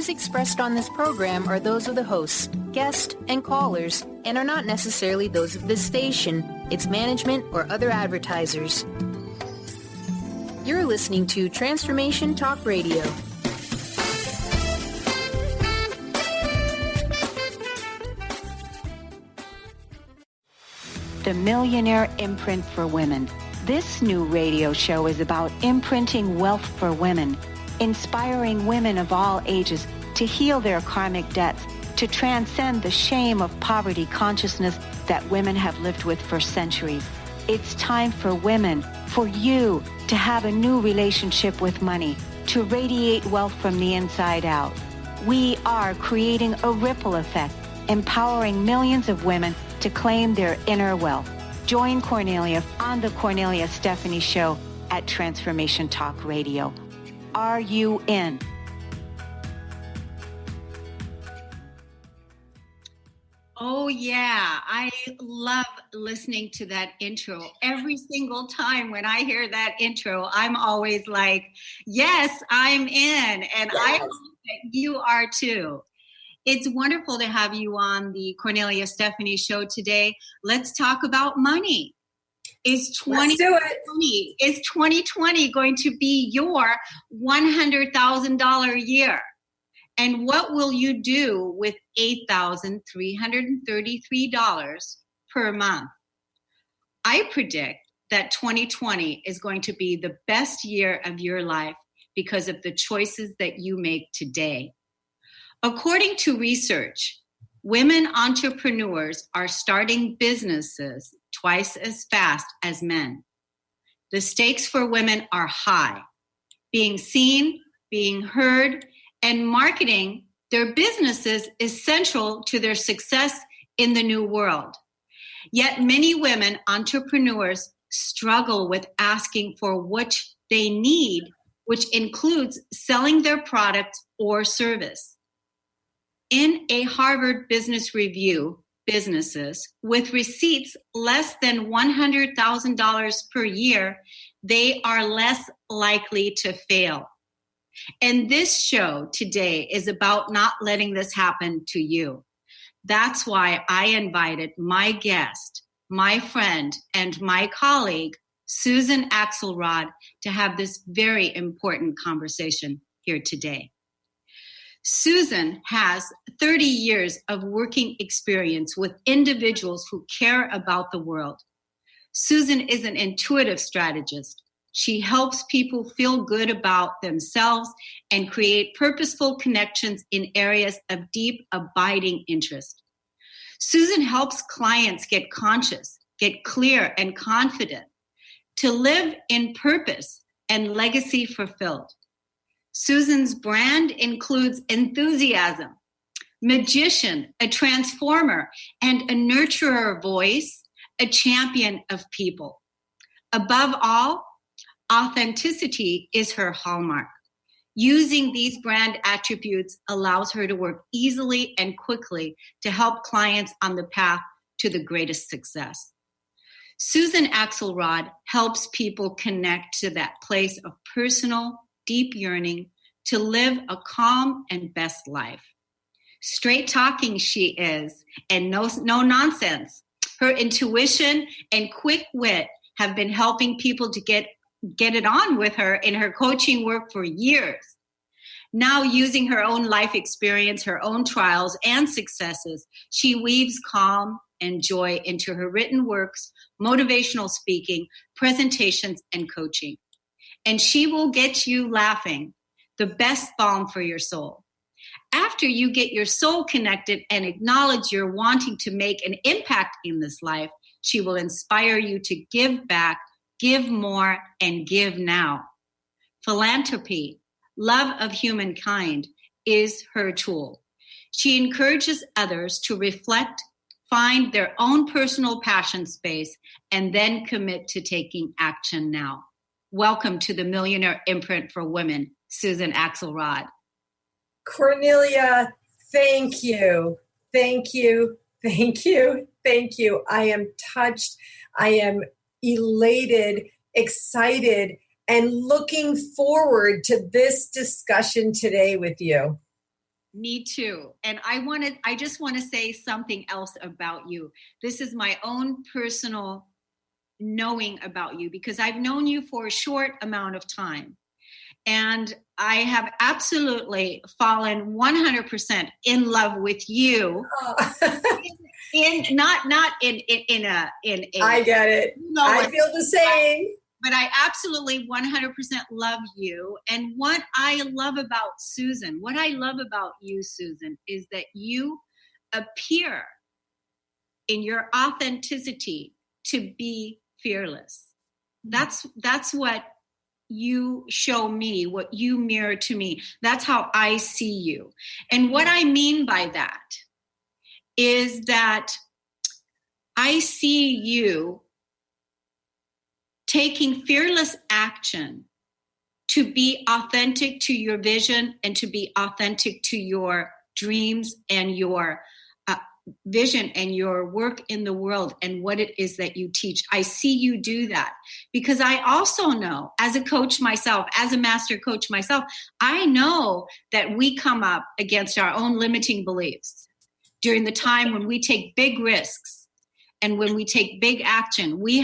views expressed on this program are those of the hosts, guests, and callers, and are not necessarily those of this station, its management, or other advertisers. You're listening to Transformation Talk Radio. The Millionaire Imprint for Women. This new radio show is about imprinting wealth for women, inspiring women of all ages to heal their karmic debts, to transcend the shame of poverty consciousness that women have lived with for centuries. It's time for women, for you, to have a new relationship with money, to radiate wealth from the inside out. We are creating a ripple effect, empowering millions of women to claim their inner wealth. Join Cornelia on the Cornelia Stephanie Show at Transformation Talk Radio. Are you in? Oh, yeah. I love listening to that intro. Every single time when I hear that intro, I'm always like, yes, I'm in. And I hope that you are too. It's wonderful to have you on the Cornelia Stephanie Show today. Let's talk about money. Is 2020 going to be your $100,000 year? And what will you do with $8,333 per month? I predict that 2020 is going to be the best year of your life because of the choices that you make today. According to research, women entrepreneurs are starting businesses twice as fast as men. The stakes for women are high. Being seen, being heard, and marketing their businesses is central to their success in the new world. Yet many women entrepreneurs struggle with asking for what they need, which includes selling their product or service. In a Harvard Business Review, businesses with receipts less than $100,000 per year, they are less likely to fail. And this show today is about not letting this happen to you. That's why I invited my guest, my friend, and my colleague, Susan Axelrod, to have this very important conversation here today. Susan has 30 years of working experience with individuals who care about the world. Susan is an intuitive strategist. She helps people feel good about themselves and create purposeful connections in areas of deep, abiding interest. Susan helps clients get conscious, get clear and confident, to live in purpose and legacy fulfilled. Susan's brand includes enthusiasm, magician, a transformer, and a nurturer voice, a champion of people. Above all, authenticity is her hallmark. Using these brand attributes allows her to work easily and quickly to help clients on the path to the greatest success. Susan Axelrod helps people connect to that place of personal, deep yearning to live a calm and best life. Straight talking she is, and no nonsense. Her intuition and quick wit have been helping people to get it on with her in her coaching work for years. Now, using her own life experience, her own trials and successes, she weaves calm and joy into her written works, motivational speaking, presentations, and coaching. And she will get you laughing, the best balm for your soul. After you get your soul connected and acknowledge you're wanting to make an impact in this life, she will inspire you to give back, give more, and give now. Philanthropy, love of humankind, is her tool. She encourages others to reflect, find their own personal passion space, and then commit to taking action now. Welcome to the Millionaire Imprint for Women, Susan Axelrod. Cornelia, thank you. Thank you. Thank you. Thank you. I am touched. I am elated, excited, and looking forward to this discussion today with you. Me too. And I just want to say something else about you. This is my own personal knowing about you, because I've known you for a short amount of time. And I have absolutely fallen 100% in love with you. Oh. not in a I get it. I feel the same. But I absolutely 100% love you. And what I love about you, Susan, is that you appear in your authenticity to be fearless. That's what you show me, what you mirror to me. That's how I see you. And what I mean by that is that I see you taking fearless action to be authentic to your vision and to be authentic to your dreams and your vision and your work in the world and what it is that you teach. I see you do that because I also know, as a coach myself, as a master coach myself, I know that we come up against our own limiting beliefs during the time when we take big risks. And when we take big action, we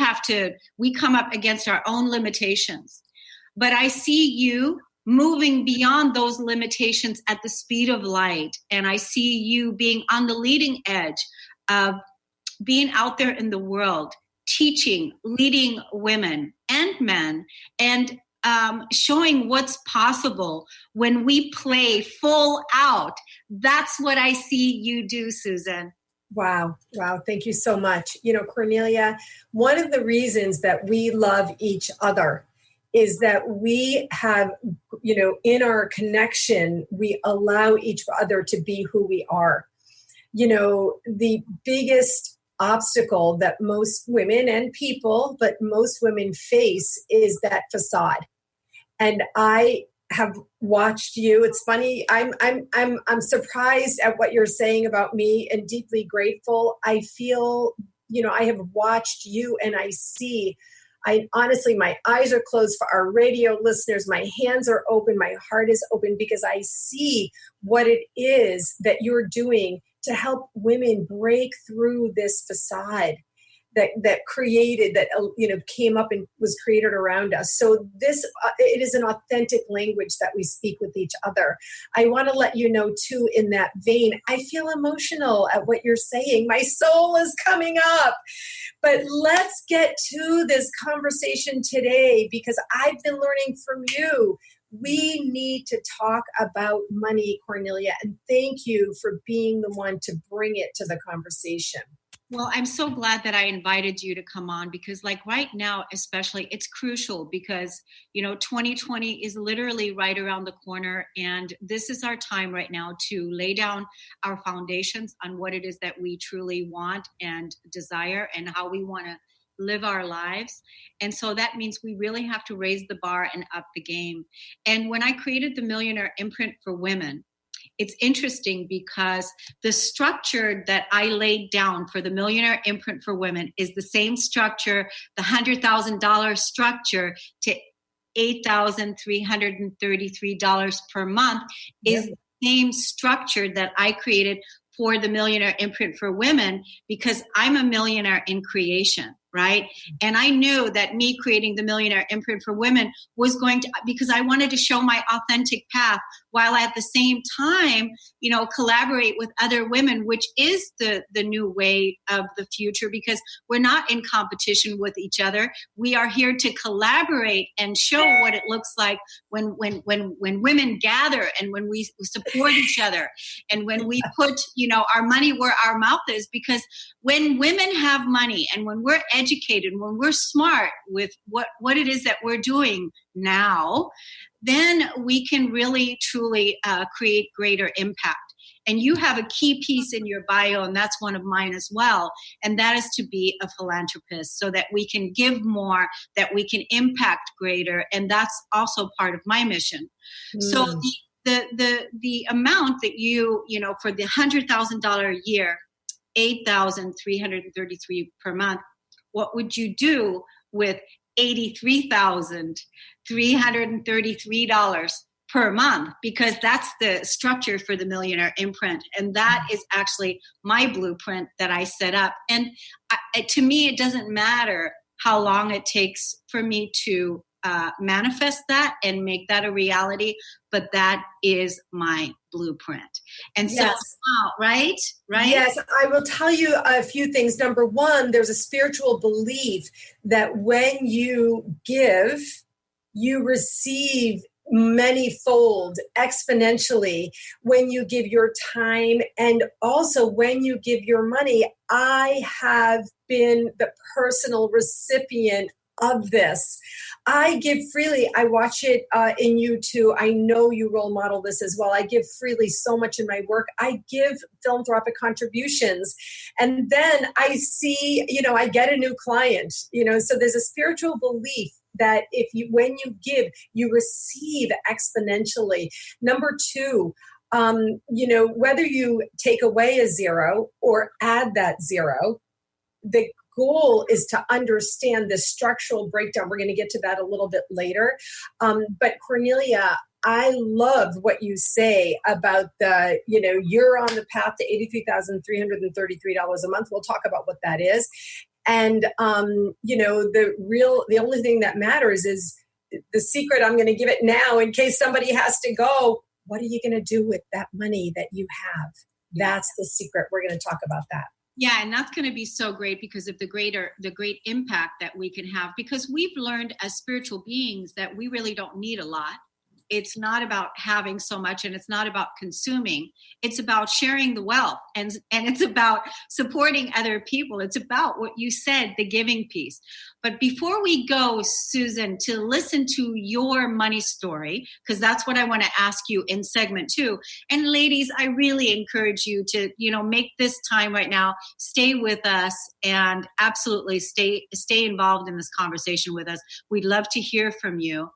come up against our own limitations. But I see you moving beyond those limitations at the speed of light. And I see you being on the leading edge of being out there in the world, teaching, leading women and men, and showing what's possible when we play full out. That's what I see you do, Susan. Wow. Thank you so much. Cornelia, one of the reasons that we love each other is that we have, in our connection, we allow each other to be who we are. The biggest obstacle that most women and people, but most women face is that facade. And I have watched you. It's funny. I'm surprised at what you're saying about me and deeply grateful. I feel, I have watched you and I honestly, my eyes are closed for our radio listeners. My hands are open. My heart is open because I see what it is that you're doing to help women break through this facade that created, that came up and was created around us. So this, it is an authentic language that we speak with each other. I want to let you know too, in that vein, I feel emotional at what you're saying. My soul is coming up. But let's get to this conversation today because I've been learning from you. We need to talk about money, Cornelia, and thank you for being the one to bring it to the conversation. Well, I'm so glad that I invited you to come on because right now, especially, it's crucial because, 2020 is literally right around the corner. And this is our time right now to lay down our foundations on what it is that we truly want and desire and how we want to live our lives. And so that means we really have to raise the bar and up the game. And when I created the Millionaire Imprint for Women, it's interesting because the structure that I laid down for the Millionaire Imprint for Women is the same structure, the $100,000 structure to $8,333 per month is the same structure that I created for the Millionaire Imprint for Women because I'm a millionaire in creation, right? And I knew that me creating the Millionaire Imprint for Women was going to, because I wanted to show my authentic path while at the same time, collaborate with other women, which is the new way of the future because we're not in competition with each other. We are here to collaborate and show what it looks like when women gather and when we support each other and when we put, our money where our mouth is, because when women have money and when we're educated, when we're smart with what it is that we're doing now, then we can really, truly create greater impact. And you have a key piece in your bio, and that's one of mine as well, and that is to be a philanthropist so that we can give more, that we can impact greater, and that's also part of my mission. So the amount that you for the $100,000 a year, $8,333 per month, what would you do with $83,333 per month, because that's the structure for the Millionaire Imprint. And that is actually my blueprint that I set up. And to me, it doesn't matter how long it takes for me to manifest that and make that a reality, but that is my blueprint. And so, right? Yes, I will tell you a few things. Number one, there's a spiritual belief that when you give, you receive many-fold, exponentially, when you give your time and also when you give your money. I have been the personal recipient of this. I give freely. I watch it in you too. I know you role model this as well. I give freely so much in my work. I give philanthropic contributions. And then I see, I get a new client, so there's a spiritual belief that when you give, you receive exponentially. Number two, whether you take away a zero or add that zero, the goal is to understand the structural breakdown. We're going to get to that a little bit later. But Cornelia, I love what you say about you're on the path to $83,333 a month. We'll talk about what that is. And, the only thing that matters is the secret. I'm going to give it now in case somebody has to go. What are you going to do with that money that you have? That's the secret. We're going to talk about that. Yeah, and that's going to be so great because of the great impact that we can have, because we've learned as spiritual beings that we really don't need a lot. It's not about having so much, and it's not about consuming. It's about sharing the wealth, and it's about supporting other people. It's about what you said, the giving piece. But before we go, Susan, to listen to your money story, because that's what I want to ask you in segment 2. And ladies, I really encourage you to, make this time right now, stay with us, and absolutely stay involved in this conversation with us. We'd love to hear from you.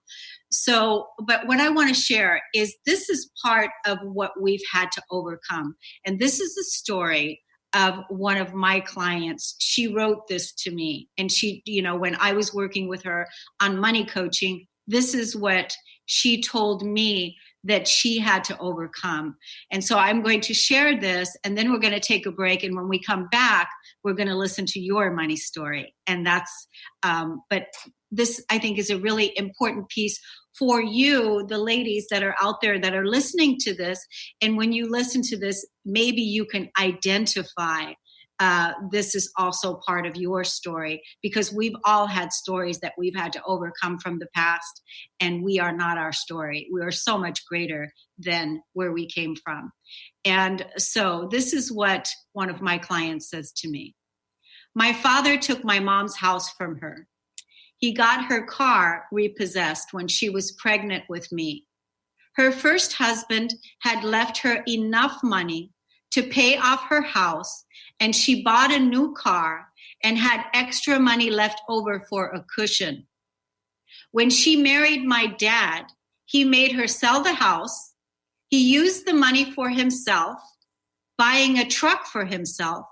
So, but what I want to share is this is part of what we've had to overcome. And this is the story of one of my clients. She wrote this to me, and she, when I was working with her on money coaching, this is what she told me that she had to overcome. And so I'm going to share this, and then we're going to take a break. And when we come back, we're going to listen to your money story. And that's, but this I think is a really important piece for you, the ladies that are out there that are listening to this. And when you listen to this, maybe you can identify this is also part of your story, because we've all had stories that we've had to overcome from the past, and we are not our story. We are so much greater than where we came from. And so this is what one of my clients says to me. My father took my mom's house from her. He got her car repossessed when she was pregnant with me. Her first husband had left her enough money to pay off her house, and she bought a new car and had extra money left over for a cushion. When she married my dad, he made her sell the house. He used the money for himself, buying a truck for himself,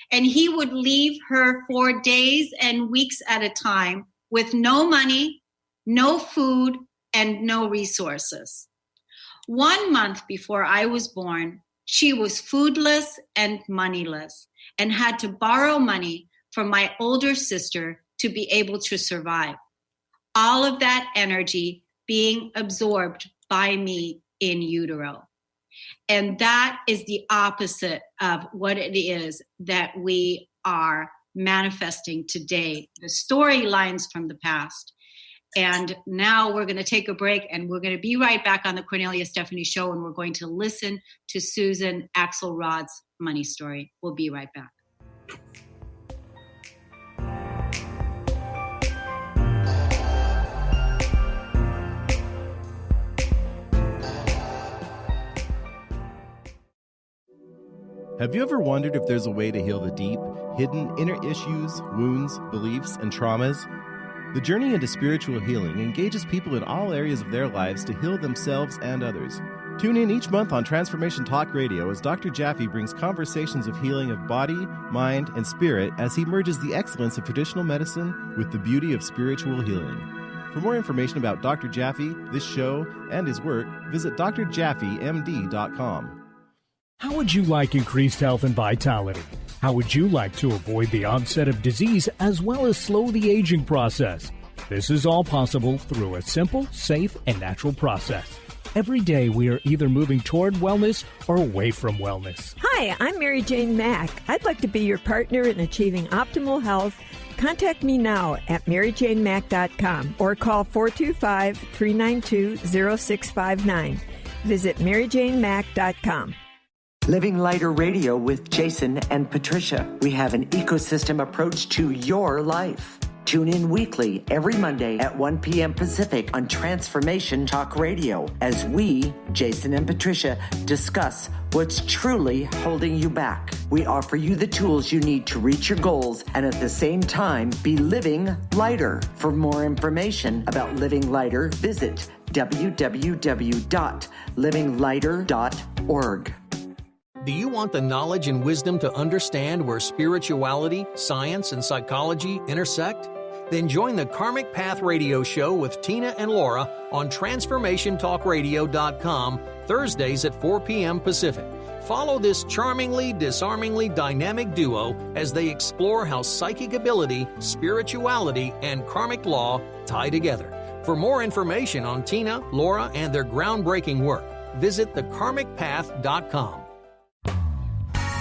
and he would leave her for days and weeks at a time with no money, no food, and no resources. 1 month before I was born, she was foodless and moneyless and had to borrow money from my older sister to be able to survive. All of that energy being absorbed by me in utero. And that is the opposite of what it is that we are manifesting today, the storylines from the past. And now we're going to take a break, and we're going to be right back on the Cornelia Stephanie Show, and we're going to listen to Susan Axelrod's money story. We'll be right back. Have you ever wondered if there's a way to heal the deep, hidden inner issues, wounds, beliefs, and traumas? The journey into spiritual healing engages people in all areas of their lives to heal themselves and others. Tune in each month on Transformation Talk Radio as Dr. Jaffe brings conversations of healing of body, mind, and spirit as he merges the excellence of traditional medicine with the beauty of spiritual healing. For more information about Dr. Jaffe, this show, and his work, visit drjaffemd.com. How would you like increased health and vitality? How would you like to avoid the onset of disease as well as slow the aging process? This is all possible through a simple, safe, and natural process. Every day we are either moving toward wellness or away from wellness. Hi, I'm Mary Jane Mack. I'd like to be your partner in achieving optimal health. Contact me now at maryjanemack.com or call 425-392-0659. Visit maryjanemack.com. Living Lighter Radio with Jason and Patricia. We have an ecosystem approach to your life. Tune in weekly every Monday at 1 p.m. Pacific on Transformation Talk Radio as we, Jason and Patricia, discuss what's truly holding you back. We offer you the tools you need to reach your goals and at the same time be living lighter. For more information about Living Lighter, visit www.livinglighter.org. Do you want the knowledge and wisdom to understand where spirituality, science, and psychology intersect? Then join the Karmic Path Radio Show with Tina and Laura on TransformationTalkRadio.com Thursdays at 4 p.m. Pacific. Follow this charmingly, disarmingly dynamic duo as they explore how psychic ability, spirituality, and karmic law tie together. For more information on Tina, Laura, and their groundbreaking work, visit thekarmicpath.com.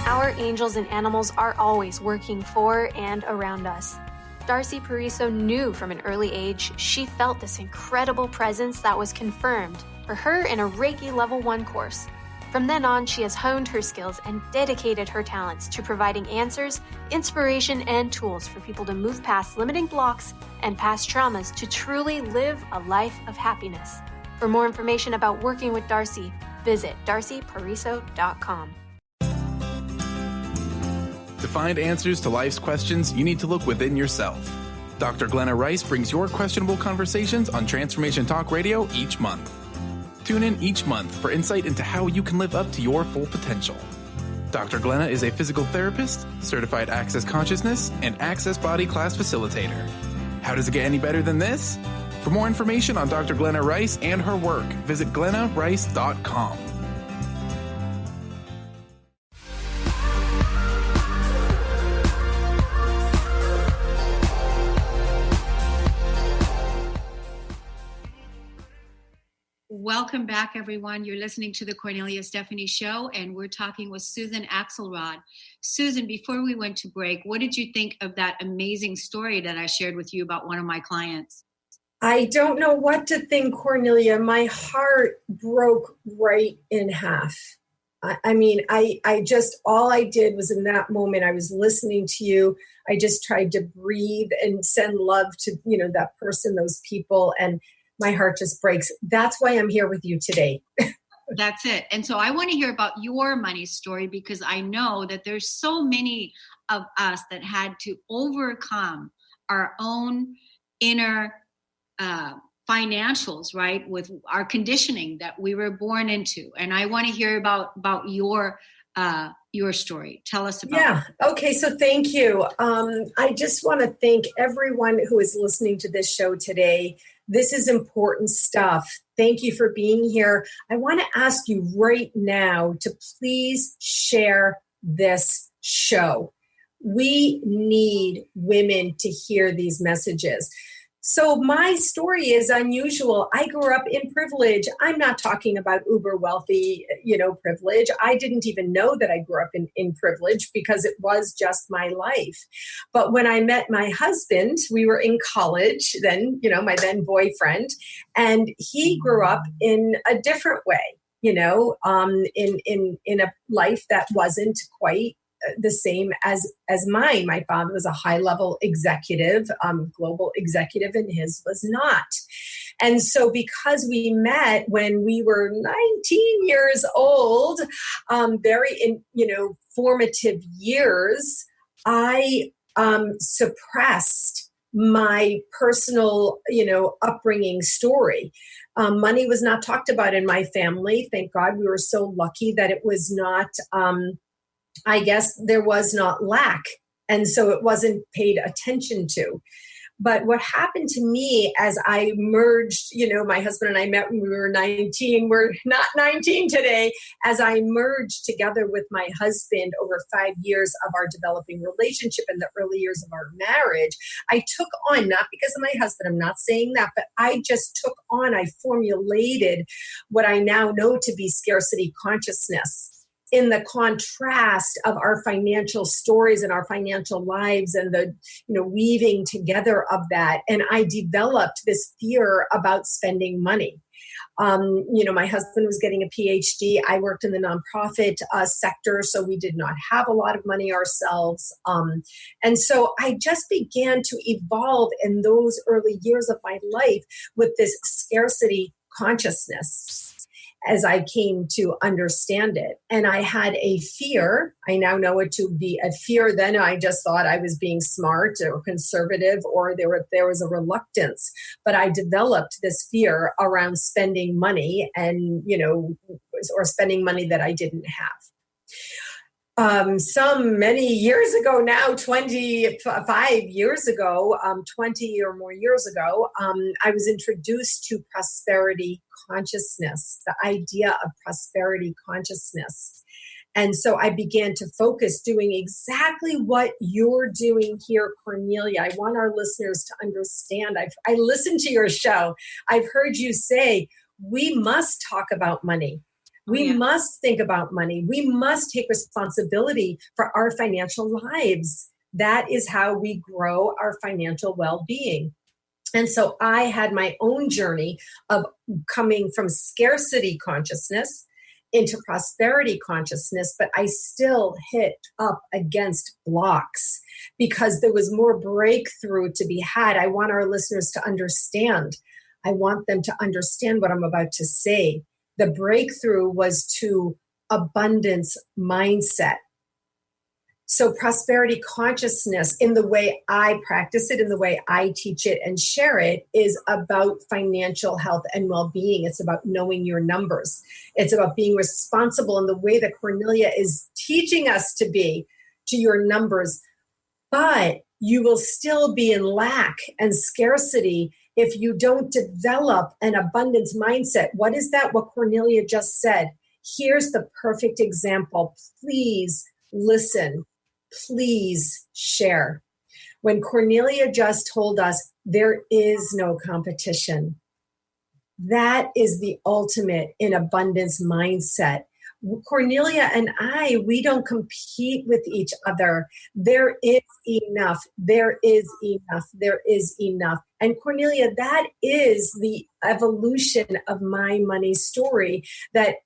Our angels and animals are always working for and around us. Darcy Pariso knew from an early age she felt this incredible presence that was confirmed for her in a Reiki Level 1 course. From then on, she has honed her skills and dedicated her talents to providing answers, inspiration, and tools for people to move past limiting blocks and past traumas to truly live a life of happiness. For more information about working with Darcy, visit darcypariso.com. To find answers to life's questions, you need to look within yourself. Dr. Glenna Rice brings your questionable conversations on Transformation Talk Radio each month. Tune in each month for insight into how you can live up to your full potential. Dr. Glenna is a physical therapist, certified Access Consciousness, and Access Body Class facilitator. How does it get any better than this? For more information on Dr. Glenna Rice and her work, visit glennarice.com. Welcome back, everyone. You're listening to the Cornelia Stephanie Show, and we're talking with Susan Axelrod. Susan, before we went to break, what did you think of that amazing story that I shared with you about one of my clients? I don't know what to think, Cornelia. My heart broke right in half. I mean, I just, all I did was in that moment, I was listening to you. I just tried to breathe and send love to, that person, those people, and my heart just breaks. That's why I'm here with you today. That's it. And so I want to hear about your money story, because I know that there's so many of us that had to overcome our own inner financials, right? With our conditioning that we were born into. And I want to hear about your story. Tell us about it. Yeah. Okay. So thank you. I just want to thank everyone who is listening to this show today. This is important stuff. Thank you for being here. I want to ask you right now to please share this show. We need women to hear these messages. So my story is unusual. I grew up in privilege. I'm not talking about uber wealthy, privilege. I didn't even know that I grew up in privilege because it was just my life. But when I met my husband, we were in college then, my then boyfriend, and he grew up in a different way, in a life that wasn't quite the same as mine. My father was a high-level executive, global executive, and his was not. And so because we met when we were 19 years old, very formative years, I suppressed my personal, upbringing story. Money was not talked about in my family. Thank God, we were so lucky that it was not, I guess there was not lack. And so it wasn't paid attention to. But what happened to me as I merged, my husband and I met when we were 19. We're not 19 today. As I merged together with my husband over 5 years of our developing relationship in the early years of our marriage, I took on, not because of my husband, I'm not saying that, but I formulated what I now know to be scarcity consciousness, in the contrast of our financial stories and our financial lives and the weaving together of that. And I developed this fear about spending money. My husband was getting a PhD. I worked in the nonprofit sector, so we did not have a lot of money ourselves. And so I just began to evolve in those early years of my life with this scarcity consciousness as I came to understand it. And I had a fear. I now know it to be a fear. Then I just thought I was being smart or conservative, or there was a reluctance. But I developed this fear around spending money and, or spending money that I didn't have. Many years ago now, 25 years ago, 20 or more years ago, I was introduced to prosperity consciousness, the idea of prosperity consciousness. And so I began to focus doing exactly what you're doing here, Cornelia. I want our listeners to understand. I listened to your show. I've heard you say, we must talk about money. We must think about money. We must take responsibility for our financial lives. That is how we grow our financial well-being. And so I had my own journey of coming from scarcity consciousness into prosperity consciousness, but I still hit up against blocks because there was more breakthrough to be had. I want our listeners to understand. I want them to understand what I'm about to say. The breakthrough was to abundance mindset. So prosperity consciousness, in the way I practice it, in the way I teach it and share it, is about financial health and well-being. It's about knowing your numbers. It's about being responsible in the way that Cornelia is teaching us to be to your numbers. But you will still be in lack and scarcity if you don't develop an abundance mindset. What is that? What Cornelia just said. Here's the perfect example. Please listen. Please share. When Cornelia just told us there is no competition, that is the ultimate in abundance mindset. Cornelia and I, we don't compete with each other. There is enough. There is enough. There is enough. And Cornelia, that is the evolution of my money story that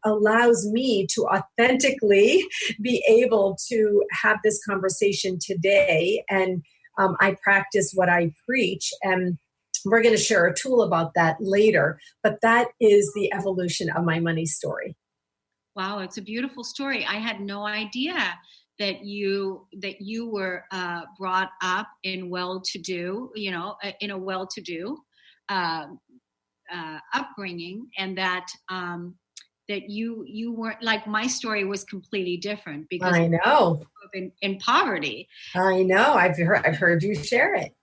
allows me to authentically be able to have this conversation today. And I practice what I preach. And we're going to share a tool about that later. But that is the evolution of my money story. Wow, it's a beautiful story. I had no idea that you were brought up in well-to-do, in a well-to-do upbringing, and that you weren't like my story was completely different because I know in poverty. I know. I've heard you share it.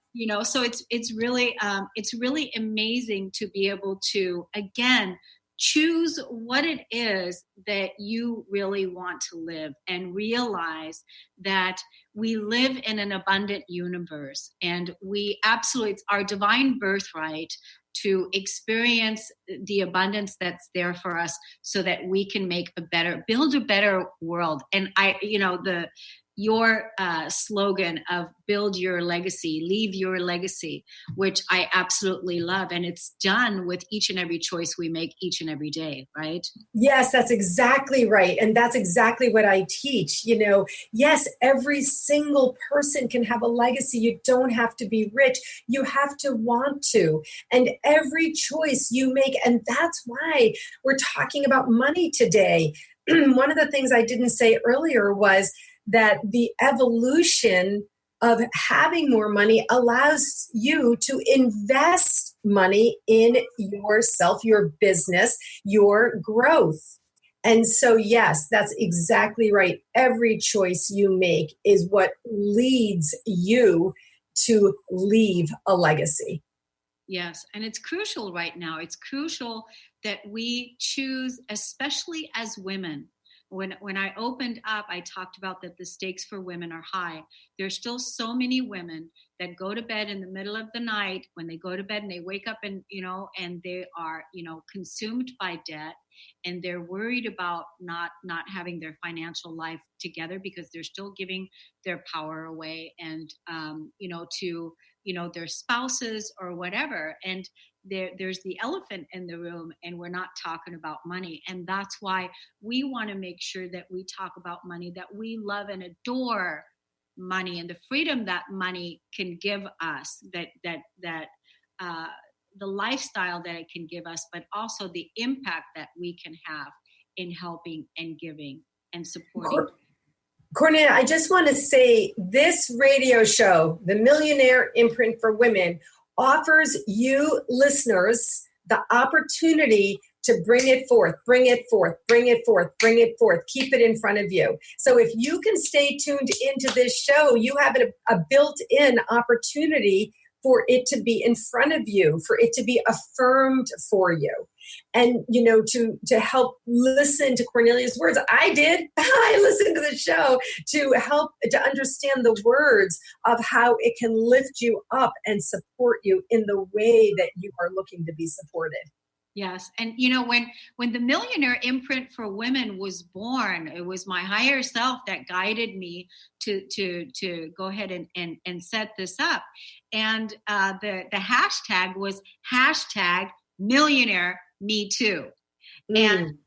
So it's really amazing to be able to again choose what it is that you really want to live and realize that we live in an abundant universe and it's our divine birthright to experience the abundance that's there for us so that we can build a better world. And your slogan of build your legacy, leave your legacy, which I absolutely love. And it's done with each and every choice we make each and every day, right? Yes, that's exactly right. And that's exactly what I teach. Yes, every single person can have a legacy. You don't have to be rich. You have to want to. And every choice you make, and that's why we're talking about money today. One of the things I didn't say earlier was that the evolution of having more money allows you to invest money in yourself, your business, your growth. And so, yes, that's exactly right. Every choice you make is what leads you to leave a legacy. Yes, and it's crucial right now. It's crucial that we choose, especially as women. When I opened up, I talked about that the stakes for women are high. There's still so many women that go to bed in the middle of the night, when they go to bed and they wake up and they are, consumed by debt, and they're worried about not having their financial life together because they're still giving their power away and, to, their spouses or whatever. And there's the elephant in the room, and we're not talking about money. And that's why we want to make sure that we talk about money, that we love and adore money and the freedom that money can give us, that the lifestyle that it can give us, but also the impact that we can have in helping and giving and supporting. Cornelia, I just want to say this radio show, The Millionaire Imprint for Women, offers you listeners the opportunity to bring it forth, bring it forth, bring it forth, bring it forth. Keep it in front of you. So if you can stay tuned into this show, you have a built-in opportunity for it to be in front of you, for it to be affirmed for you. And, to help listen to Cornelia's words. I did. I listened to the show to help to understand the words of how it can lift you up and support you in the way that you are looking to be supported. Yes. And, when the Millionaire Imprint for Women was born, it was my higher self that guided me to go ahead and set this up. And the hashtag was #MillionaireMeToo. And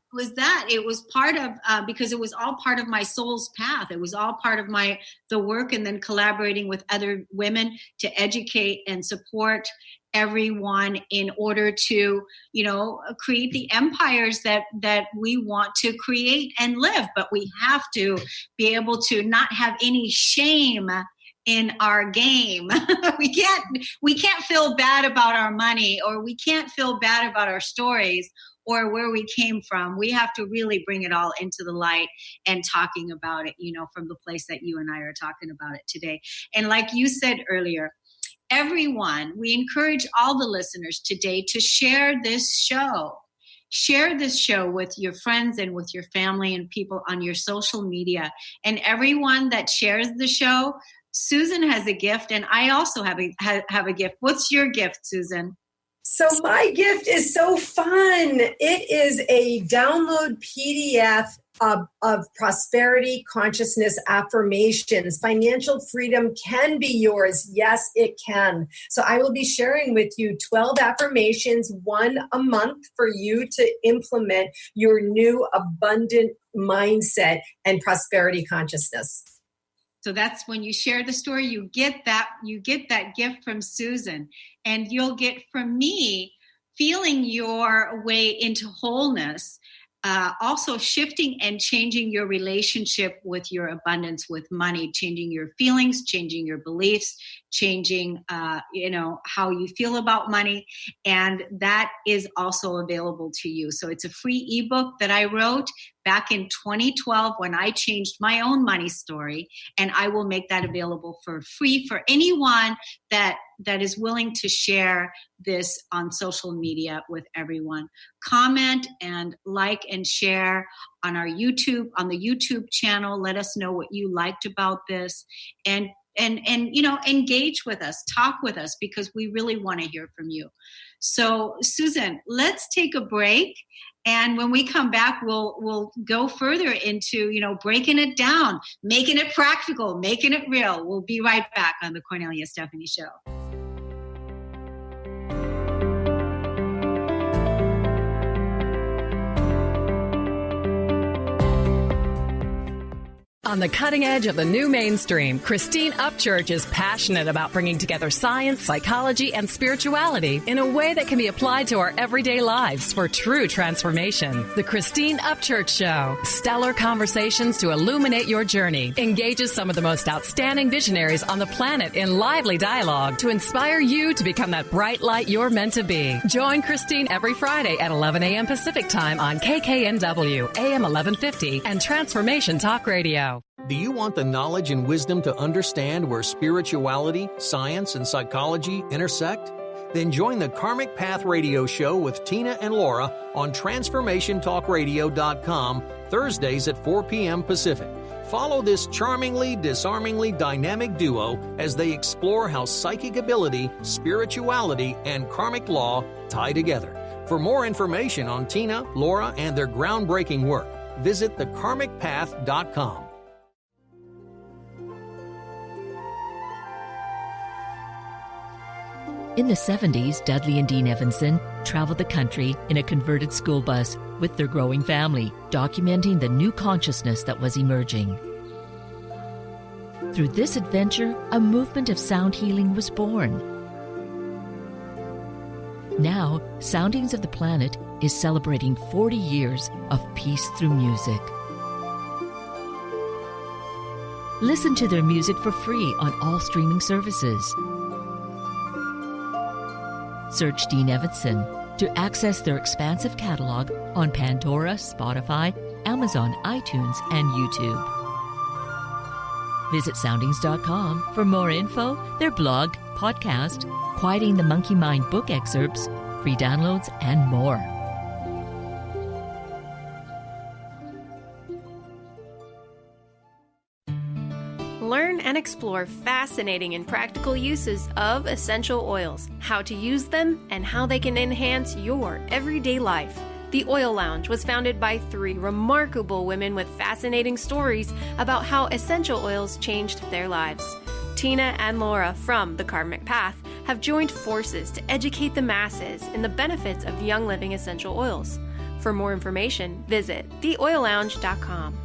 it was part of, because it was all part of my soul's path. It was all part of the work, and then collaborating with other women to educate and support everyone in order to, create the empires that we want to create and live. But we have to be able to not have any shame in our game. We can't feel bad about our money, or we can't feel bad about our stories or where we came from. We have to really bring it all into the light and talking about it, from the place that you and I are talking about it today. And like you said earlier, everyone, we encourage all the listeners today to share this show. Share this show with your friends and with your family and people on your social media. And everyone that shares the show, Susan has a gift, and I also have a gift. What's your gift, Susan? So my gift is so fun. It is a download PDF of prosperity consciousness affirmations. Financial freedom can be yours. Yes, it can. So I will be sharing with you 12 affirmations, one a month, for you to implement your new abundant mindset and prosperity consciousness. So that's when you share the story, you get that gift from Susan, and you'll get from me feeling your way into wholeness, also shifting and changing your relationship with your abundance, with money, changing your feelings, changing your beliefs, changing, how you feel about money. And that is also available to you. So it's a free ebook that I wrote back in 2012 when I changed my own money story. And I will make that available for free for anyone that is willing to share this on social media with everyone. Comment and like and share on our YouTube, on the YouTube channel. Let us know what you liked about this, and engage with us, talk with us, because we really want to hear from you. So Susan, let's take a break. And when we come back, we'll go further into, breaking it down, making it practical, making it real. We'll be right back on the Cornelia Stephanie Show. On the cutting edge of the new mainstream, Christine Upchurch is passionate about bringing together science, psychology, and spirituality in a way that can be applied to our everyday lives for true transformation. The Christine Upchurch Show, stellar conversations to illuminate your journey, engages some of the most outstanding visionaries on the planet in lively dialogue to inspire you to become that bright light you're meant to be. Join Christine every Friday at 11 a.m. Pacific Time on KKNW, AM 1150, and Transformation Talk Radio. Do you want the knowledge and wisdom to understand where spirituality, science, and psychology intersect? Then join the Karmic Path Radio Show with Tina and Laura on TransformationTalkRadio.com Thursdays at 4 p.m. Pacific. Follow this charmingly, disarmingly dynamic duo as they explore how psychic ability, spirituality, and karmic law tie together. For more information on Tina, Laura, and their groundbreaking work, visit thekarmicpath.com. In the 70s, Dudley and Dean Evanson traveled the country in a converted school bus with their growing family, documenting the new consciousness that was emerging. Through this adventure, a movement of sound healing was born. Now, Soundings of the Planet is celebrating 40 years of peace through music. Listen to their music for free on all streaming services. Search Dean Evanson to access their expansive catalog on Pandora, Spotify, Amazon, iTunes, and YouTube. Visit soundings.com for more info, their blog, podcast, Quieting the Monkey Mind book excerpts, free downloads, and more. Learn and explore fascinating and practical uses of essential oils, how to use them, and how they can enhance your everyday life. The Oil Lounge was founded by 3 remarkable women with fascinating stories about how essential oils changed their lives. Tina and Laura from the Karmic Path have joined forces to educate the masses in the benefits of Young Living essential oils. For more information, visit theoillounge.com.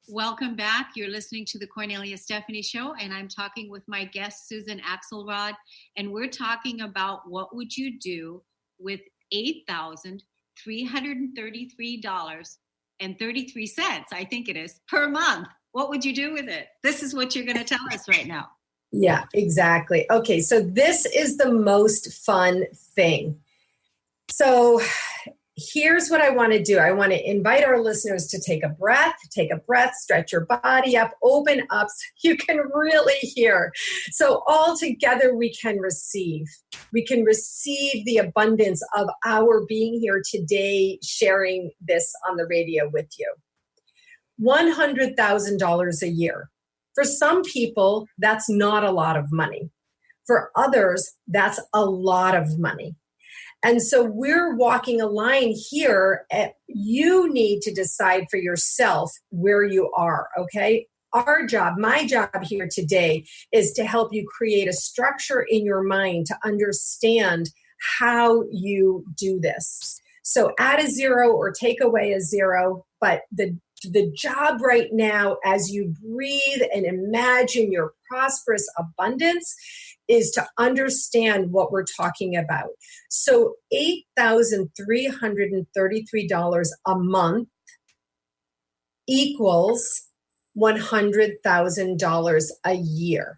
Welcome back. You're listening to the Cornelia Stephanie Show, and I'm talking with my guest, Susan Axelrod, and we're talking about what would you do with $8,333.33, I think it is, per month. What would you do with it? This is what you're going to tell us right now. Yeah, exactly. Okay, so this is the most fun thing. So here's what I want to do. I want to invite our listeners to take a breath, stretch your body up, open up so you can really hear. So all together we can receive. We can receive the abundance of our being here today, sharing this on the radio with you. $100,000 a year. For some people, that's not a lot of money. For others, that's a lot of money. And so we're walking a line here. You need to decide for yourself where you are, okay? Our job, my job here today is to help you create a structure in your mind to understand how you do this. So add a 0 or take away a 0, but the job right now as you breathe and imagine your prosperous abundance is to understand what we're talking about. So $8,333 a month equals $100,000 a year.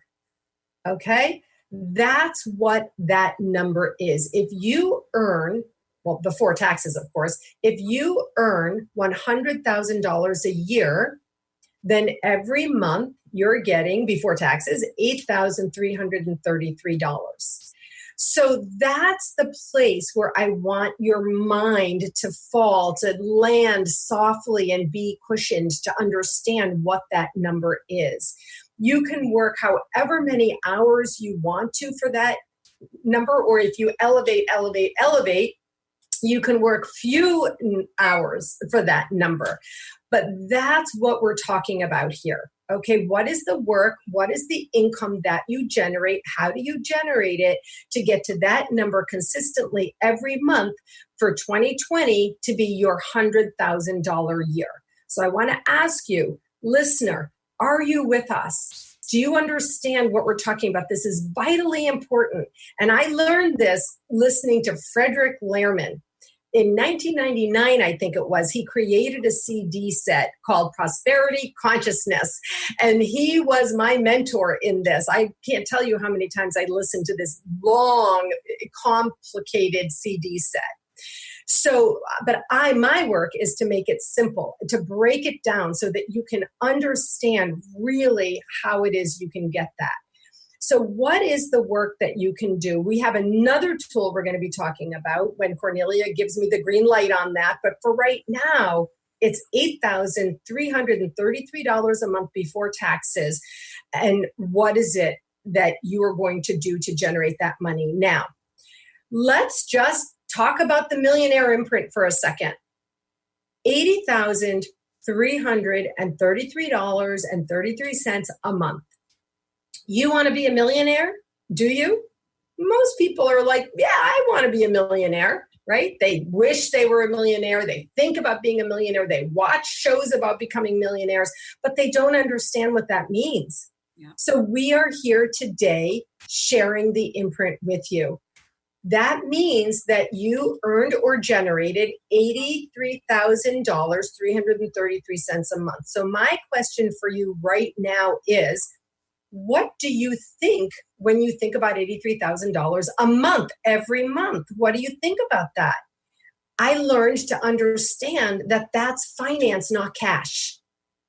Okay? That's what that number is. If you earn, well, before taxes, of course, if you earn $100,000 a year, then every month you're getting, before taxes, $8,333. So that's the place where I want your mind to fall, to land softly and be cushioned to understand what that number is. You can work however many hours you want to for that number, or if you elevate, you can work few hours for that number. But that's what we're talking about here. Okay, what is the work? What is the income that you generate? How do you generate it to get to that number consistently every month for 2020 to be your $100,000 year? So I want to ask you, listener, are you with us? Do you understand what we're talking about? This is vitally important. And I learned this listening to Frederick Lehrman. in 1999, I think it was, he created a CD set called Prosperity Consciousness. And he was my mentor in this. I can't tell you how many times I listened to this long, complicated CD set. So, but my work is to make it simple, to break it down so that you can understand really how it is you can get that. So what is the work that you can do? We have another tool we're going to be talking about when Cornelia gives me the green light on that. But for right now, it's $8,333 a month before taxes. And what is it that you are going to do to generate that money? Now, let's just talk about the Millionaire Imprint for a second. $80,333.33 a month. You want to be a millionaire? Do you? Most people are like, yeah, I want to be a millionaire, right? They wish they were a millionaire. They think about being a millionaire. They watch shows about becoming millionaires, but they don't understand what that means. Yeah. So we are here today sharing the imprint with you. That means that you earned or generated $83,000, 333 cents a month. So my question for you right now is, what do you think when you think about $83,000 a month, every month? What do you think about that? I learned to understand that that's finance, not cash.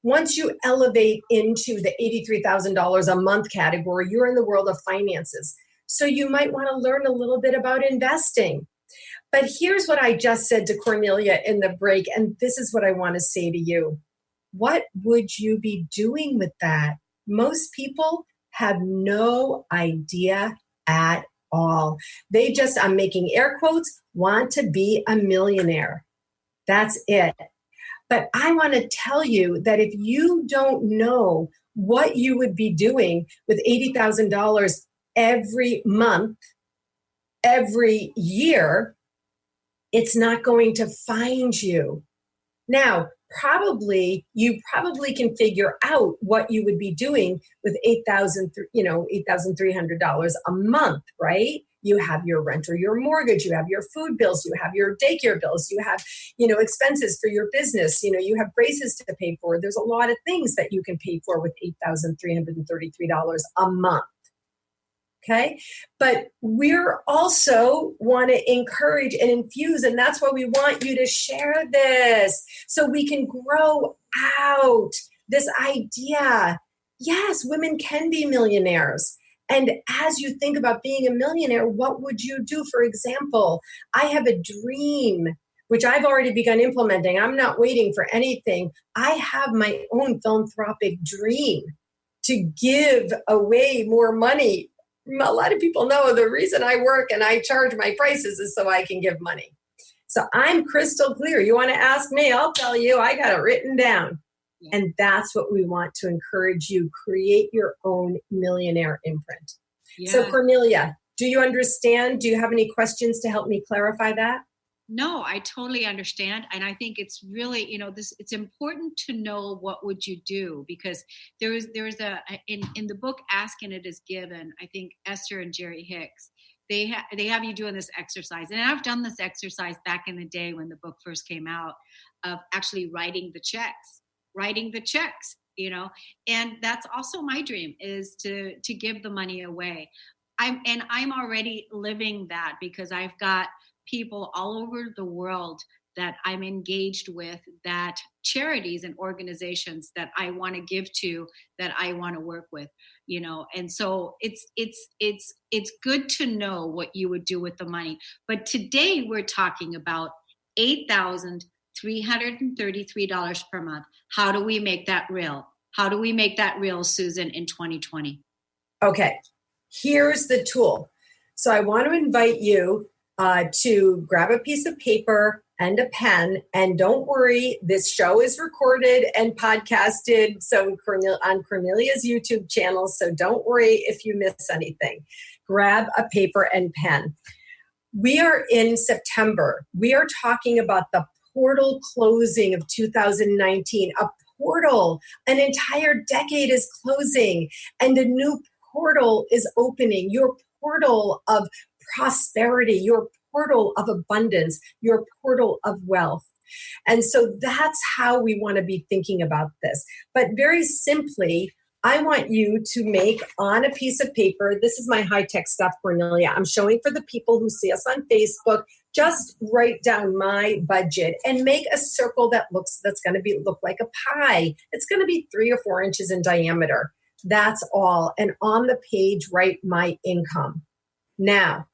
Once you elevate into the $83,000 a month category, you're in the world of finances. So you might want to learn a little bit about investing. But here's what I just said to Cornelia in the break, and this is what I want to say to you. What would you be doing with that? Most people have no idea at all. They just, I'm making air quotes, want to be a millionaire. That's it. But I want to tell you that if you don't know what you would be doing with $80,000 every month, every year, it's not going to find you. Now, you probably can figure out what you would be doing with $8,300 a month, right? You have your rent or your mortgage, you have your food bills, you have your daycare bills, you have, expenses for your business, you have braces to pay for. There's a lot of things that you can pay for with $8,333 a month. Okay. But we're also want to encourage and infuse, and that's why we want you to share this so we can grow out this idea. Yes, women can be millionaires. And as you think about being a millionaire, what would you do? For example, I have a dream, which I've already begun implementing. I'm not waiting for anything. I have my own philanthropic dream to give away more money. A lot of people know the reason I work and I charge my prices is so I can give money. So I'm crystal clear. You want to ask me, I'll tell you, I got it written down. Yeah. And that's what we want to encourage you. Create your own millionaire imprint. Yeah. So Cornelia, do you understand? Do you have any questions to help me clarify that? No, I totally understand. And I think it's really, it's important to know what would you do, because there's in the book, Ask and It Is Given, I think Esther and Jerry Hicks, they have you doing this exercise. And I've done this exercise back in the day when the book first came out, of actually writing the checks, and that's also my dream, is to give the money away. I'm already living that, because I've got people all over the world that I'm engaged with, that charities and organizations that I want to give to, that I want to work with, and so it's good to know what you would do with the money. But today we're talking about $8,333 per month. How do we make that real? How do we make that real, Susan, in 2020? Okay, here's the tool. So I want to invite you to grab a piece of paper and a pen. And don't worry, this show is recorded and podcasted on Cornelia's YouTube channel. So don't worry if you miss anything. Grab a paper and pen. We are in September. We are talking about the portal closing of 2019. A portal, an entire decade is closing, and a new portal is opening. Your portal of prosperity, your portal of abundance, your portal of wealth. And so that's how we want to be thinking about this. But very simply, I want you to make on a piece of paper, this is my high-tech stuff, Cornelia. I'm showing for the people who see us on Facebook, just write down my budget and make a circle that's going to look like a pie. It's going to be 3 or 4 inches in diameter. That's all. And on the page, write my income. Now,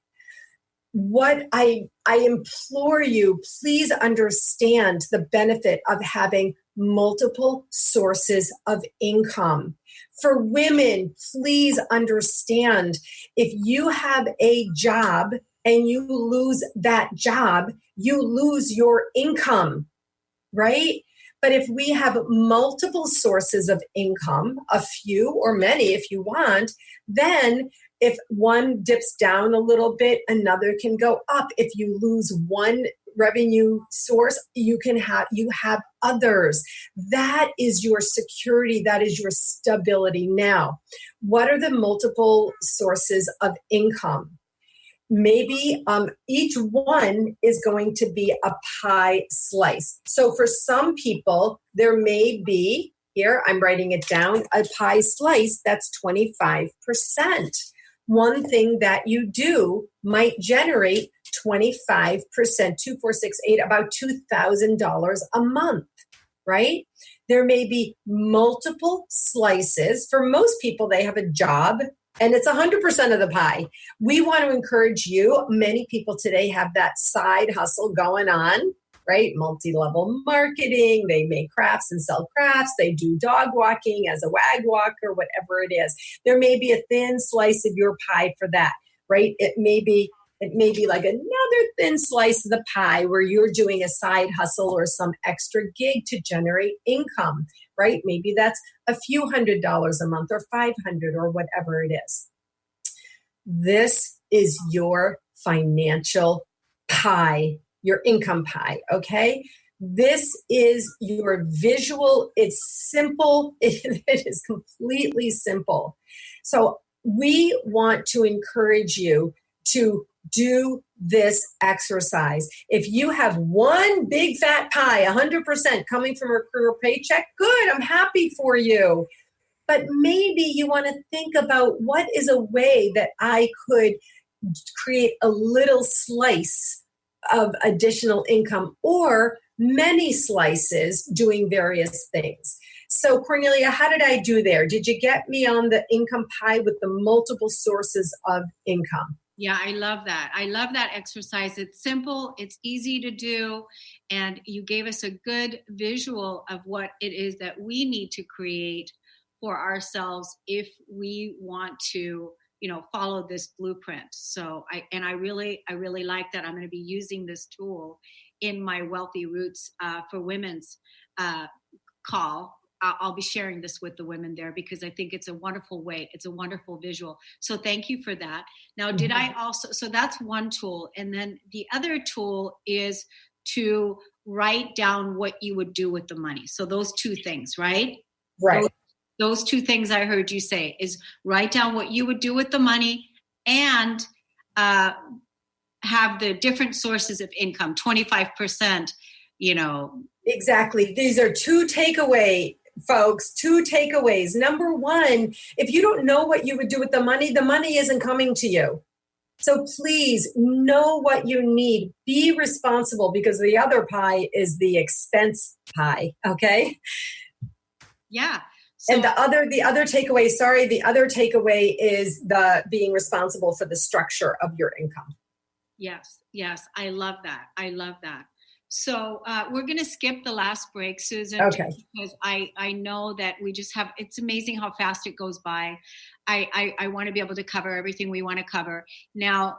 what I implore you, please understand the benefit of having multiple sources of income. For women, please understand, if you have a job and you lose that job, you lose your income, right? But if we have multiple sources of income, a few or many if you want, then if one dips down a little bit, another can go up. If you lose one revenue source, you have others. That is your security. That is your stability. Now, what are the multiple sources of income? Maybe each one is going to be a pie slice. So for some people, there may be, here I'm writing it down, a pie slice that's 25%. One thing that you do might generate 25%, 2, 4, 6, 8, about $2,000 a month, right? There may be multiple slices. For most people, they have a job and it's 100% of the pie. We want to encourage you. Many people today have that side hustle going on, right? Multi-level marketing. They make crafts and sell crafts. They do dog walking as a wag walk or whatever it is. There may be a thin slice of your pie for that, right? It may be like another thin slice of the pie where you're doing a side hustle or some extra gig to generate income, right? Maybe that's a few $100s a month or $500 or whatever it is. This is your financial pie, your income pie, okay? This is your visual. It's simple. It is completely simple. So we want to encourage you to do this exercise. If you have one big fat pie, 100% coming from a career paycheck, good, I'm happy for you. But maybe you want to think about what is a way that I could create a little slice of additional income or many slices doing various things. So Cornelia, how did I do there? Did you get me on the income pie with the multiple sources of income? Yeah, I love that. I love that exercise. It's simple, it's easy to do, and you gave us a good visual of what it is that we need to create for ourselves if we want to, follow this blueprint. So I really like that. I'm going to be using this tool in my Wealthy Roots for Women's call. I'll be sharing this with the women there because I think it's a wonderful way. It's a wonderful visual. So thank you for that. Now, so that's one tool. And then the other tool is to write down what you would do with the money. So those two things, right? Right. Those two things I heard you say is write down what you would do with the money and have the different sources of income, 25%, Exactly. These are two takeaways. Folks, two takeaways. Number one, if you don't know what you would do with the money isn't coming to you. So please know what you need. Be responsible because the other pie is the expense pie. Okay. Yeah. So, and the other takeaway is the being responsible for the structure of your income. Yes. I love that. So we're going to skip the last break, Susan, okay, because I know that we just have, it's amazing how fast it goes by. I want to be able to cover everything we want to cover. Now,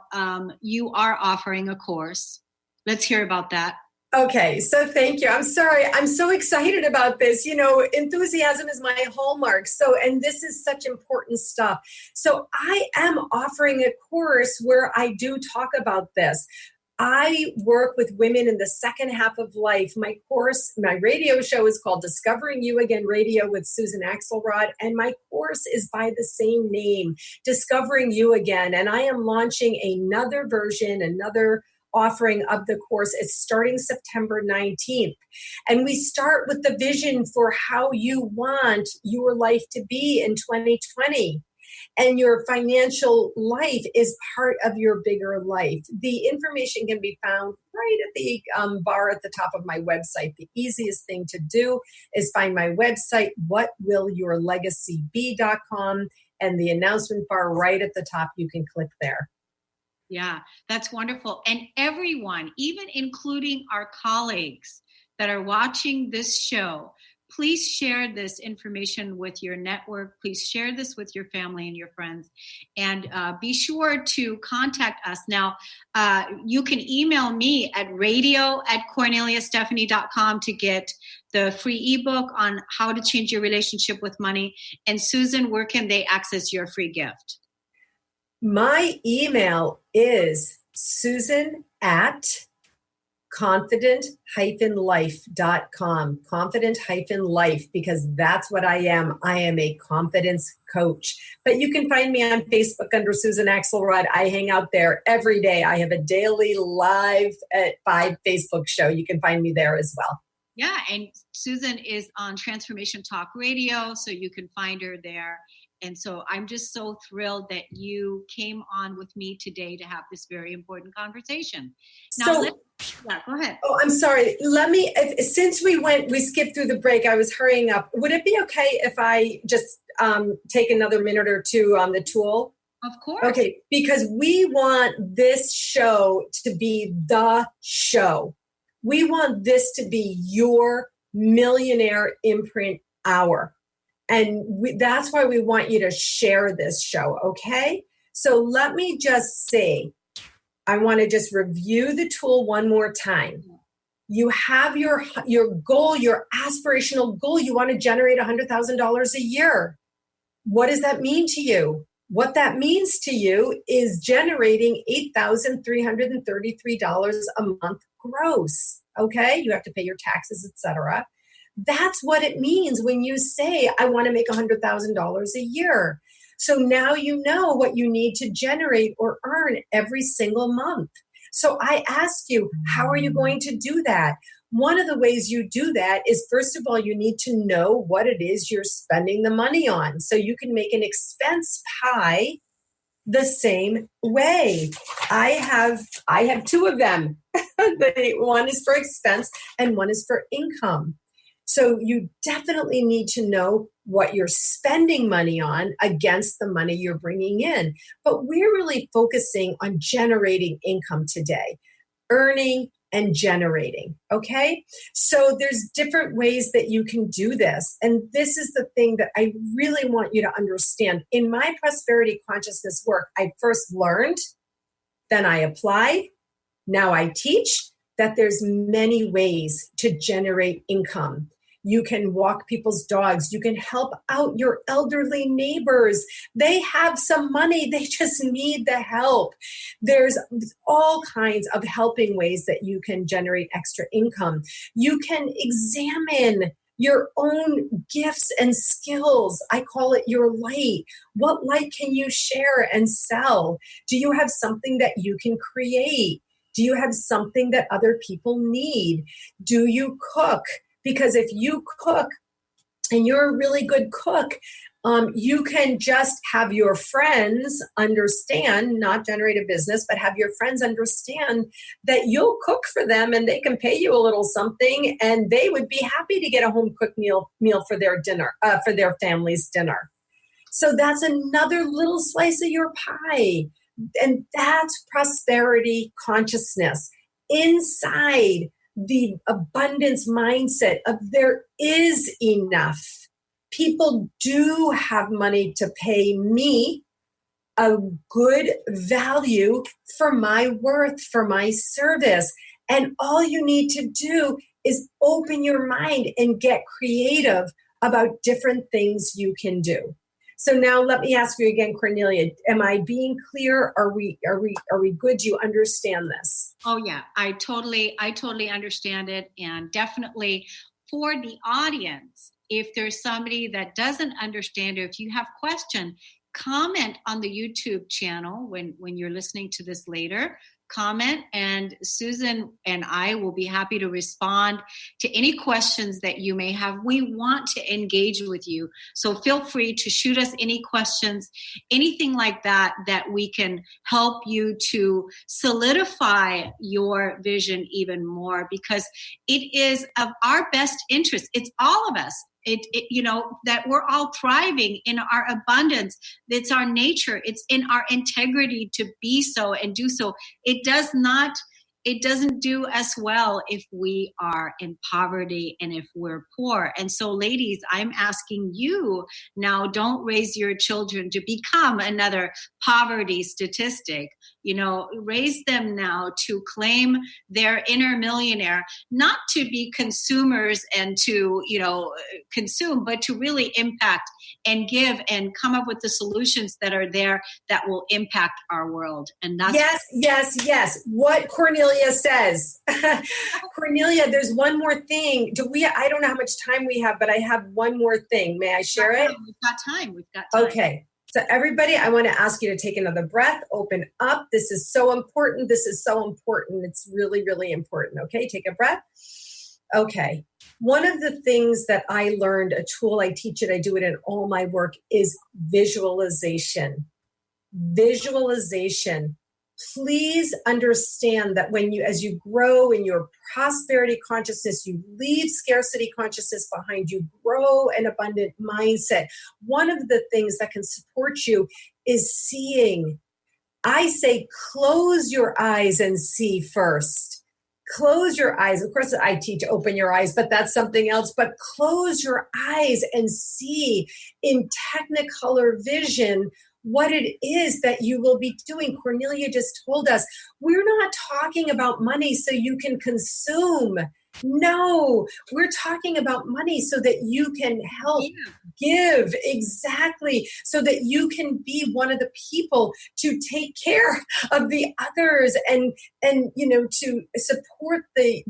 you are offering a course. Let's hear about that. Okay, so thank you. I'm sorry. I'm so excited about this. Enthusiasm is my hallmark. And this is such important stuff. So I am offering a course where I do talk about this. I work with women in the second half of life. My radio show is called Discovering You Again Radio with Susan Axelrod, and my course is by the same name, Discovering You Again. And I am launching another version, another offering of the course. It's starting September 19th. And we start with the vision for how you want your life to be in 2020. And your financial life is part of your bigger life. The information can be found right at the bar at the top of my website. The easiest thing to do is find my website, whatwillyourlegacybe.com, and the announcement bar right at the top. You can click there. Yeah, that's wonderful. And everyone, even including our colleagues that are watching this show, please share this information with your network. Please share this with your family and your friends. And be sure to contact us. Now, you can email me at radio@corneliastephanie.com to get the free ebook on how to change your relationship with money. And Susan, where can they access your free gift? My email is susan@confident-life.com. Confident-life, because that's what I am. I am a confidence coach. But you can find me on Facebook under Susan Axelrod. I hang out there every day. I have a daily live at 5 Facebook show. You can find me there as well. Yeah, and Susan is on Transformation Talk Radio, so you can find her there. And so I'm just so thrilled that you came on with me today to have this very important conversation. Now, go ahead. Oh, I'm sorry. Since we skipped through the break, I was hurrying up. Would it be okay if I just take another minute or two on the tool? Of course. Okay, because we want this show to be the show. We want this to be your Millionaire Imprint Hour. And that's why we want you to share this show, okay? So let me just say, I want to just review the tool one more time. You have your goal, your aspirational goal. You want to generate $100,000 a year. What does that mean to you? What that means to you is generating $8,333 a month gross, okay? You have to pay your taxes, etc. That's what it means when you say, I want to make $100,000 a year. So now you know what you need to generate or earn every single month. So I ask you, how are you going to do that? One of the ways you do that is, first of all, you need to know what it is you're spending the money on. So you can make an expense pie the same way. I have 2 of them. One is for expense and one is for income. So you definitely need to know what you're spending money on against the money you're bringing in. But we're really focusing on generating income today, earning and generating, okay? So there's different ways that you can do this. And this is the thing that I really want you to understand. In my prosperity consciousness work, I first learned, then I applied, now I teach that there's many ways to generate income. You can walk people's dogs. You can help out your elderly neighbors. They have some money. They just need the help. There's all kinds of helping ways that you can generate extra income. You can examine your own gifts and skills. I call it your light. What light can you share and sell? Do you have something that you can create? Do you have something that other people need? Do you cook? Because if you cook and you're a really good cook, you can just have your friends understand, not generate a business, but have your friends understand that you'll cook for them and they can pay you a little something and they would be happy to get a home cooked meal for their dinner, for their family's dinner. So that's another little slice of your pie. And that's prosperity consciousness. Inside the abundance mindset of there is enough. People do have money to pay me a good value for my worth, for my service. And all you need to do is open your mind and get creative about different things you can do. So now let me ask you again, Cornelia, am I being clear? Are we good? Do you understand this? Oh yeah, I totally understand it. And definitely for the audience, if there's somebody that doesn't understand, or if you have questions, comment on the YouTube channel when you're listening to this later. comment, and Susan and I will be happy to respond to any questions that you may have. We want to engage with you, so feel free to shoot us any questions, anything like that we can help you to solidify your vision even more, because it is of our best interest. It's all of us. That we're all thriving in our abundance. It's our nature. It's in our integrity to be so and do so. It doesn't do us well if we are in poverty and if we're poor. And so, ladies, I'm asking you now, don't raise your children to become another poverty statistic. Raise them now to claim their inner millionaire, not to be consumers and to, consume, but to really impact and give and come up with the solutions that are there that will impact our world. And that's yes. What Cornelia says. Cornelia, there's one more thing. I don't know how much time we have, but I have one more thing. May I share it? We've got time. Okay. So everybody, I want to ask you to take another breath, open up. This is so important. It's really, really important. Okay, take a breath. Okay. One of the things that I learned, a tool, I teach it, I do it in all my work, is visualization. Visualization. Please understand that as you grow in your prosperity consciousness, you leave scarcity consciousness behind, you grow an abundant mindset. One of the things that can support you is seeing. I say, close your eyes and see first. Close your eyes. Of course, I teach open your eyes, but that's something else. But close your eyes and see in technicolor vision what it is that you will be doing. Cornelia just told us, we're not talking about money so you can consume. No, we're talking about money so that you can help give, exactly, so that you can be one of the people to take care of the others and to support the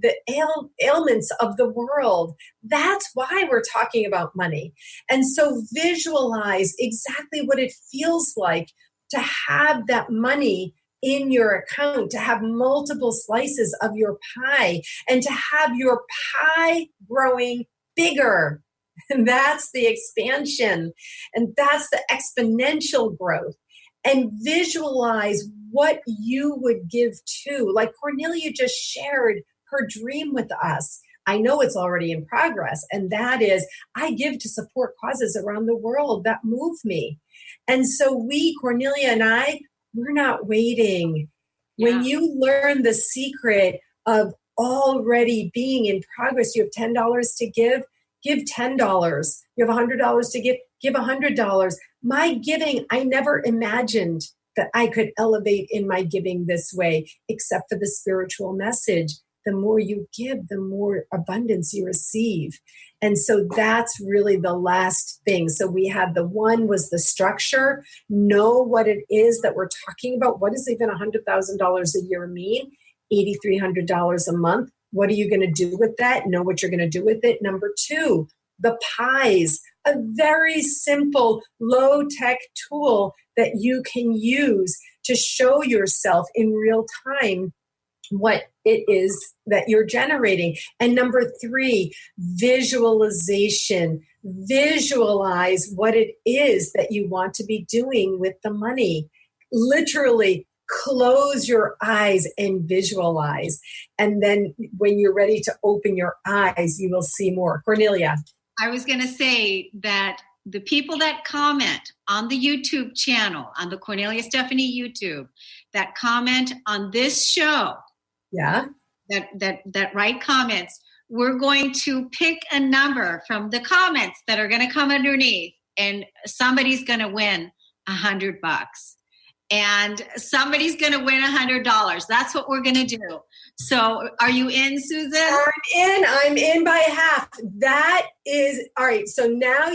ailments of the world. That's why we're talking about money. And so visualize exactly what it feels like to have that money in your account, to have multiple slices of your pie, and to have your pie growing bigger. And that's the expansion. And that's the exponential growth. And visualize what you would give to. Like Cornelia just shared her dream with us. I know it's already in progress. And that is, I give to support causes around the world that move me. And so Cornelia and I, we're not waiting. Yeah. When you learn the secret of already being in progress, you have $10 to give $10. You have $100 to give $100. My giving, I never imagined that I could elevate in my giving this way, except for the spiritual message. The more you give, the more abundance you receive. And so that's really the last thing. So we had the one was the structure. Know what it is that we're talking about. What does even $100,000 a year mean? $8,300 a month. What are you going to do with that? Know what you're going to do with it. Number two, the pies, a very simple low-tech tool that you can use to show yourself in real time what it is that you're generating. And number three, visualization. Visualize what it is that you want to be doing with the money. Literally close your eyes and visualize. And then when you're ready to open your eyes, you will see more. Cornelia. I was going to say that the people that comment on the YouTube channel, on the Cornelia Stephanie YouTube, that comment on this show, that write comments, we're going to pick a number from the comments that are going to come underneath, and somebody's going to win $100. And somebody's going to win $100. That's what we're going to do. So are you in, Susan? I'm in by half. That is, all right. So now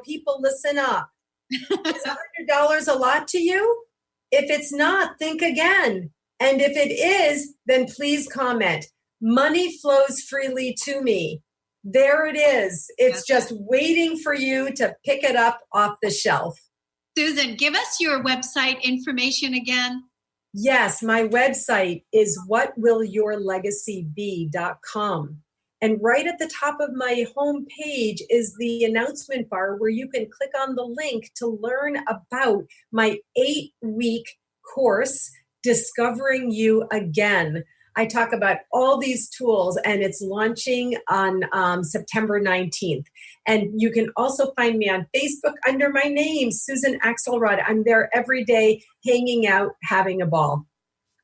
people listen up. Is $100 a lot to you? If it's not, think again. And if it is, then please comment. Money flows freely to me. There it is. It's just waiting for you to pick it up off the shelf. Susan, give us your website information again. Yes, my website is whatwillyourlegacybe.com. And right at the top of my homepage is the announcement bar where you can click on the link to learn about my 8-week course, Discovering You Again. I talk about all these tools, and it's launching on September 19th. And you can also find me on Facebook under my name, Susan Axelrod. I'm there every day, hanging out, having a ball.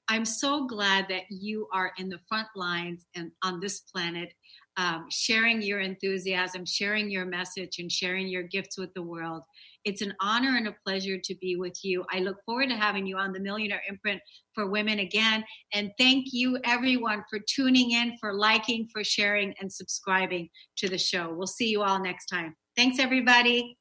I'm so glad that you are in the front lines and on this planet, sharing your enthusiasm, sharing your message, and sharing your gifts with the world. It's an honor and a pleasure to be with you. I look forward to having you on the Millionaire Imprint for Women again. And thank you, everyone, for tuning in, for liking, for sharing, and subscribing to the show. We'll see you all next time. Thanks, everybody.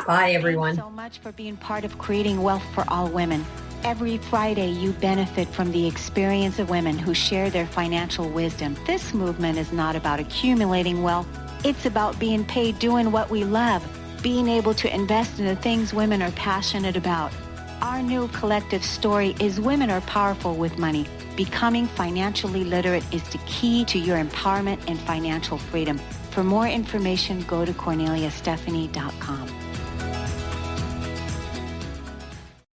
Bye, everyone. Thanks so much for being part of Creating Wealth for All Women. Every Friday, you benefit from the experience of women who share their financial wisdom. This movement is not about accumulating wealth. It's about being paid doing what we love, being able to invest in the things women are passionate about. Our new collective story is Women Are Powerful with Money. Becoming financially literate is the key to your empowerment and financial freedom. For more information, go to CorneliaStephanie.com.